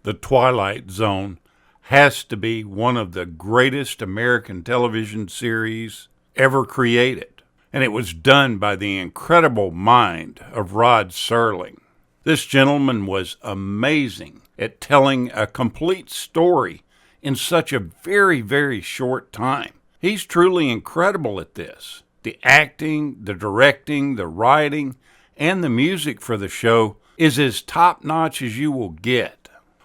The Twilight Zone has to be one of the greatest American television series ever created, and it was done by the incredible mind of Rod Serling. This gentleman was amazing at telling a complete story in such a very, very short time. He's truly incredible at this. The acting, the directing, the writing, and the music for the show is as top-notch as you will get.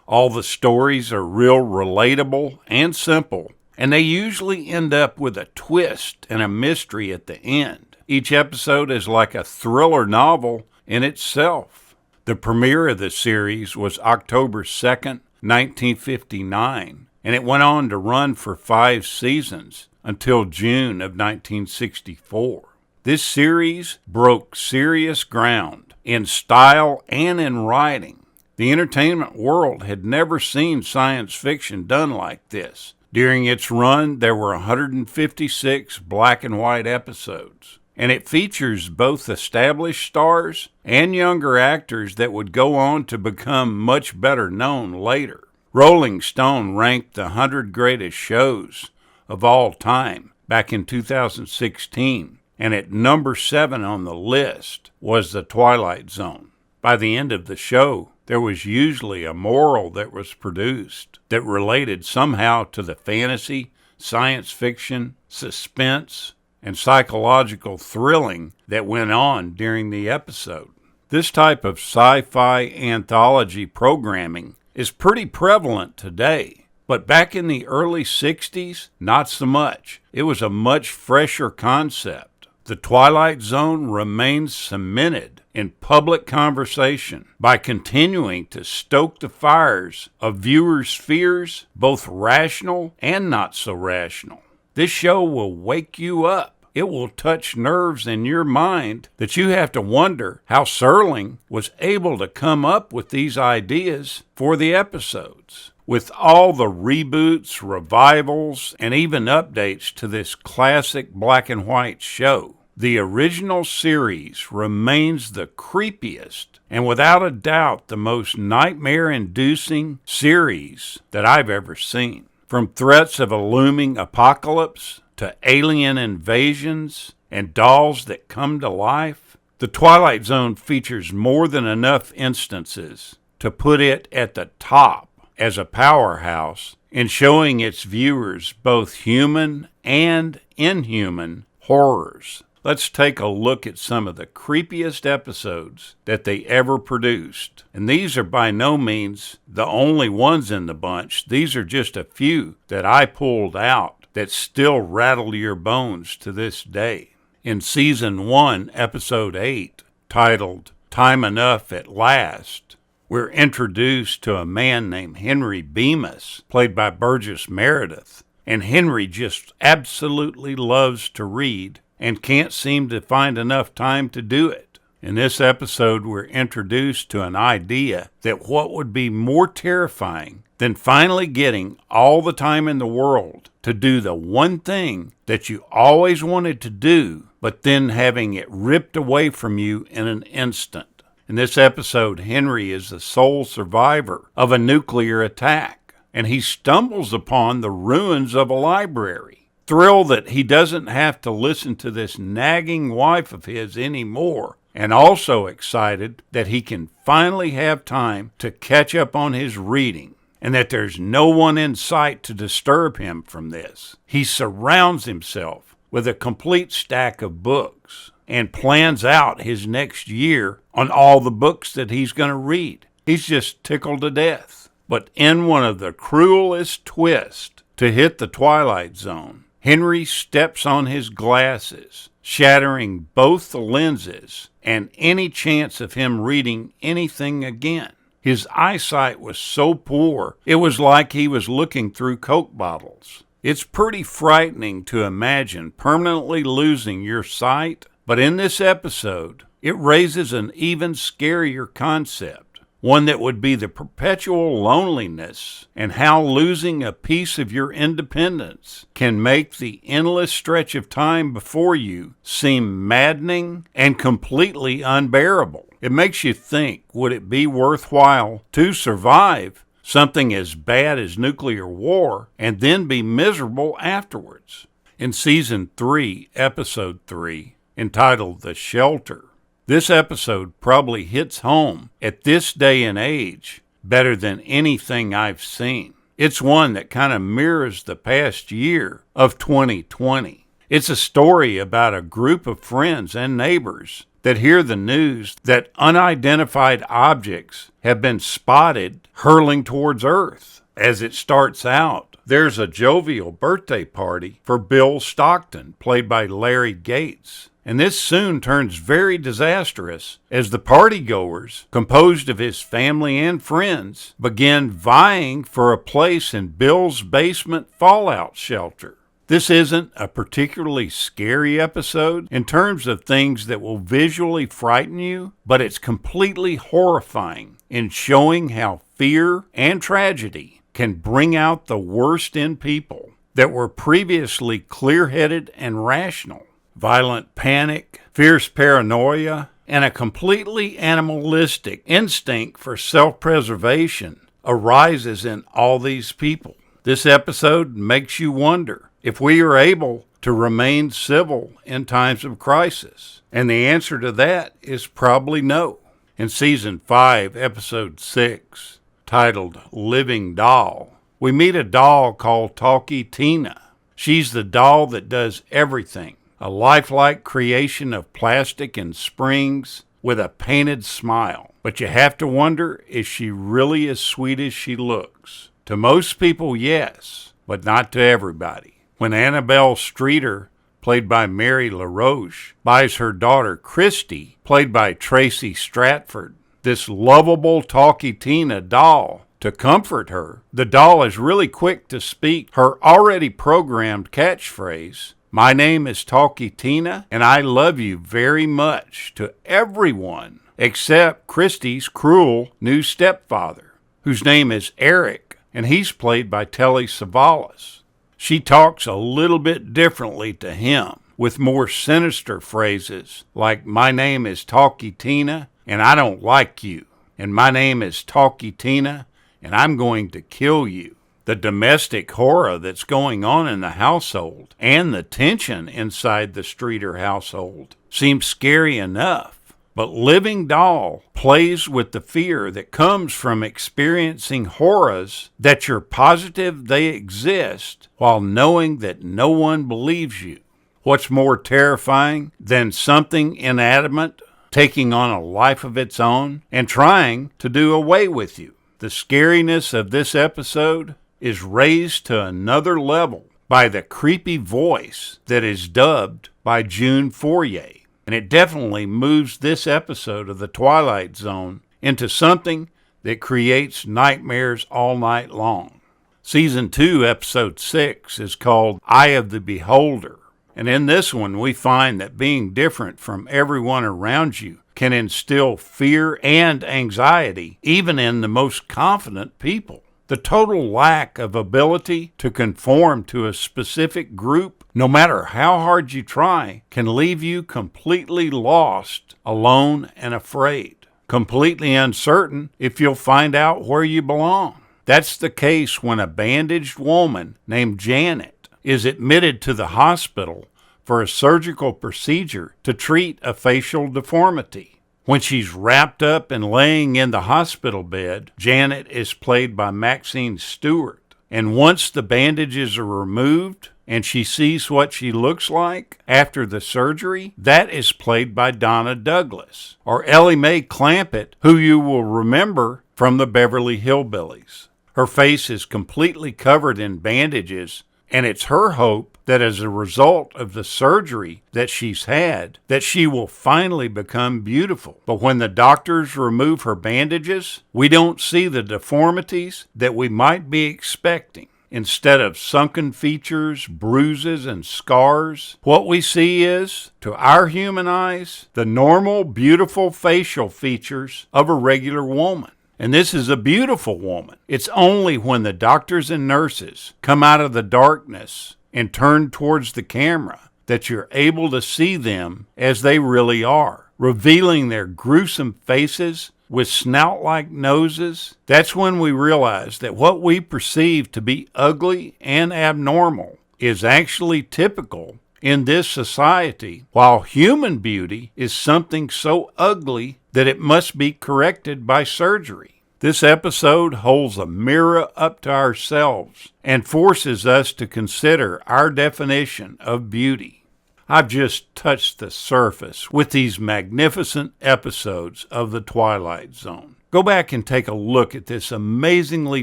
All the stories are real relatable and simple, and they usually end up with a twist and a mystery at the end. Each episode is like a thriller novel in itself. The premiere of the series was October 2nd, 1959, and it went on to run for 5 seasons until June of 1964. This series broke serious ground in style and in writing. The entertainment world had never seen science fiction done like this. During its run, there were 156 black and white episodes, and it features both established stars and younger actors that would go on to become much better known later. Rolling Stone ranked the 100 greatest shows of all time back in 2016, and at number 7 on the list was The Twilight Zone. By the end of the show, there was usually a moral that was produced that related somehow to the fantasy, science fiction, suspense, and psychological thrilling that went on during the episode. This type of sci-fi anthology programming is pretty prevalent today. But back in the early 60s, not so much. It was a much fresher concept. The Twilight Zone remains cemented in public conversation by continuing to stoke the fires of viewers' fears, both rational and not so rational. This show will wake you up. It will touch nerves in your mind that you have to wonder how Serling was able to come up with these ideas for the episodes. With all the reboots, revivals, and even updates to this classic black and white show, the original series remains the creepiest and without a doubt the most nightmare-inducing series that I've ever seen. From threats of a looming apocalypse to alien invasions and dolls that come to life, The Twilight Zone features more than enough instances to put it at the top as a powerhouse in showing its viewers both human and inhuman horrors. Let's take a look at some of the creepiest episodes that they ever produced. And these are by no means the only ones in the bunch. These are just a few that I pulled out that still rattle your bones to this day. In Season 1, Episode 8, titled Time Enough at Last, we're introduced to a man named Henry Bemis, played by Burgess Meredith. And Henry just absolutely loves to read and can't seem to find enough time to do it. In this episode, we're introduced to an idea that what would be more terrifying than finally getting all the time in the world to do the one thing that you always wanted to do, but then having it ripped away from you in an instant. In this episode, Henry is the sole survivor of a nuclear attack, and he stumbles upon the ruins of a library. Thrilled that he doesn't have to listen to this nagging wife of his anymore, and also excited that he can finally have time to catch up on his reading, and that there's no one in sight to disturb him from this. He surrounds himself with a complete stack of books and plans out his next year on all the books that he's going to read. He's just tickled to death. But in one of the cruelest twists to hit the Twilight Zone, Henry steps on his glasses, shattering both the lenses and any chance of him reading anything again. His eyesight was so poor, it was like he was looking through Coke bottles. It's pretty frightening to imagine permanently losing your sight, but in this episode, it raises an even scarier concept, one that would be the perpetual loneliness and how losing a piece of your independence can make the endless stretch of time before you seem maddening and completely unbearable. It makes you think, would it be worthwhile to survive something as bad as nuclear war, and then be miserable afterwards. In Season 3, Episode 3, entitled The Shelter, this episode probably hits home at this day and age better than anything I've seen. It's one that kind of mirrors the past year of 2020. It's a story about a group of friends and neighbors that hear the news that unidentified objects have been spotted hurling towards Earth. As it starts out, there's a jovial birthday party for Bill Stockton, played by Larry Gates. And this soon turns very disastrous as the partygoers, composed of his family and friends, begin vying for a place in Bill's basement fallout shelter. This isn't a particularly scary episode in terms of things that will visually frighten you, but it's completely horrifying in showing how fear and tragedy can bring out the worst in people that were previously clear-headed and rational. Violent panic, fierce paranoia, and a completely animalistic instinct for self-preservation arises in all these people. This episode makes you wonder if we are able to remain civil in times of crisis. And the answer to that is probably no. In Season 5, Episode 6, titled Living Doll, we meet a doll called Talkie Tina. She's the doll that does everything. A lifelike creation of plastic and springs with a painted smile. But you have to wonder, is she really as sweet as she looks? To most people, yes, but not to everybody. When Annabelle Streeter, played by Mary LaRoche, buys her daughter Christy, played by Tracy Stratford, this lovable Talkie Tina doll to comfort her, the doll is really quick to speak her already programmed catchphrase, "My name is Talkie Tina, and I love you very much," to everyone except Christy's cruel new stepfather, whose name is Eric, and he's played by Telly Savalas. She talks a little bit differently to him, with more sinister phrases like, "My name is Talkie Tina, and I don't like you," and "My name is Talkie Tina, and I'm going to kill you." The domestic horror that's going on in the household and the tension inside the Streeter household seems scary enough. But Living Doll plays with the fear that comes from experiencing horrors that you're positive they exist while knowing that no one believes you. What's more terrifying than something inanimate taking on a life of its own and trying to do away with you? The scariness of this episode is raised to another level by the creepy voice that is dubbed by June Fourier. And it definitely moves this episode of The Twilight Zone into something that creates nightmares all night long. Season 2, Episode 6 is called Eye of the Beholder. And in this one, we find that being different from everyone around you can instill fear and anxiety, even in the most confident people. The total lack of ability to conform to a specific group, no matter how hard you try, can leave you completely lost, alone, and afraid. Completely uncertain if you'll find out where you belong. That's the case when a bandaged woman named Janet is admitted to the hospital for a surgical procedure to treat a facial deformity. When she's wrapped up and laying in the hospital bed, Janet is played by Maxine Stewart. And once the bandages are removed and she sees what she looks like after the surgery, that is played by Donna Douglas, or Elly May Clampett, who you will remember from the Beverly Hillbillies. Her face is completely covered in bandages, and it's her hope that as a result of the surgery that she's had, that she will finally become beautiful. But when the doctors remove her bandages, we don't see the deformities that we might be expecting. Instead of sunken features, bruises, and scars, what we see is, to our human eyes, the normal, beautiful facial features of a regular woman. And this is a beautiful woman. It's only when the doctors and nurses come out of the darkness and turn towards the camera that you're able to see them as they really are, revealing their gruesome faces with snout-like noses, that's when we realize that what we perceive to be ugly and abnormal is actually typical in this society, while human beauty is something so ugly that it must be corrected by surgery. This episode holds a mirror up to ourselves and forces us to consider our definition of beauty. I've just touched the surface with these magnificent episodes of The Twilight Zone. Go back and take a look at this amazingly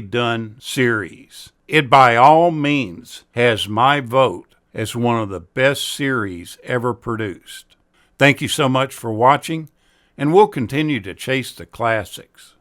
done series. It by all means has my vote as one of the best series ever produced. Thank you so much for watching, and we'll continue to chase the classics.